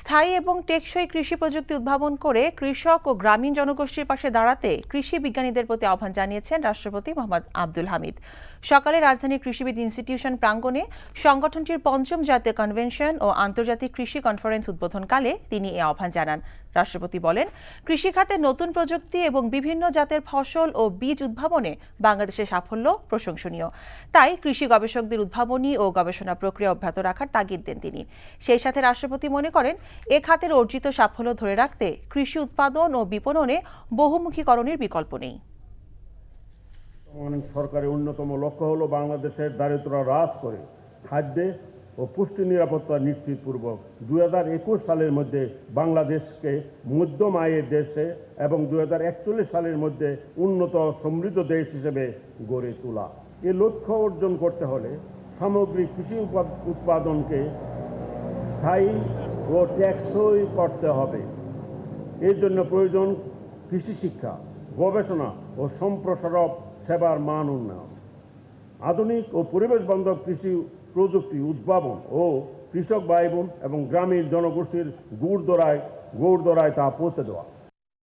স্থায়ী এবং টেকসই কৃষি প্রযুক্তি উদ্ভাবন করে কৃষক ও গ্রামীণ জনগোষ্ঠীর পাশে দাঁড়াতে কৃষি বিজ্ঞানীদের প্রতি আহ্বান জানিয়েছেন রাষ্ট্রপতি মোহাম্মদ আব্দুল হামিদ। সকালে রাজধানীর কৃষিবিদ ইনস্টিটিউশন প্রাঙ্গণে সংগঠনটির পঞ্চম জাতীয় কনভেনশন ও আন্তর্জাতিক কৃষি কনফারেন্স উদ্বোধনকালে তিনি এ আহ্বান জানান। রাষ্ট্রপতি বলেন, কৃষিখাতে নতুন প্রযুক্তি এবং বিভিন্ন জাতের ফসল ও বীজ উদ্ভাবনে বাংলাদেশের সাফল্য প্রশংসনীয়। তাই কৃষি গবেষকদের উদ্ভাবনী ও গবেষণা প্রক্রিয়া অব্যাহত রাখার তাগিদ দেন তিনি। সেই সাথে রাষ্ট্রপতি মনে করেন, এ খাতের অর্জিত সাফল্য ধরে রাখতে কৃষি উৎপাদন ও বিপণনে বহুমুখীকরণের বিকল্প নেই। সরকারের অন্যতম লক্ষ্য হলো বাংলাদেশের দারিদ্র হ্রাস করে খাদ্যে ও পুষ্টি নিরাপত্তা নিশ্চিতপূর্বক 2021 সালের মধ্যে বাংলাদেশকে মধ্যম আয়ের দেশে এবং 2041 সালের মধ্যে উন্নত সমৃদ্ধ দেশ হিসেবে গড়ে তোলা। এ লক্ষ্য অর্জন করতে হলে সামগ্রিক কৃষি উৎপাদনকে স্থায়ী ও টেকসই করতে হবে। এর জন্য প্রয়োজন কৃষি শিক্ষা, গবেষণা ও সম্প্রসারক সেবার মান উন্নয়ন। আধুনিক ও পরিবেশ বান্ধব কৃষি প্রযুক্তি উদ্ভাবন ও কৃষক ভাই বোন এবং গ্রামীণ জনগোষ্ঠীর গৌড় দরায় তা পৌঁছে দেওয়া।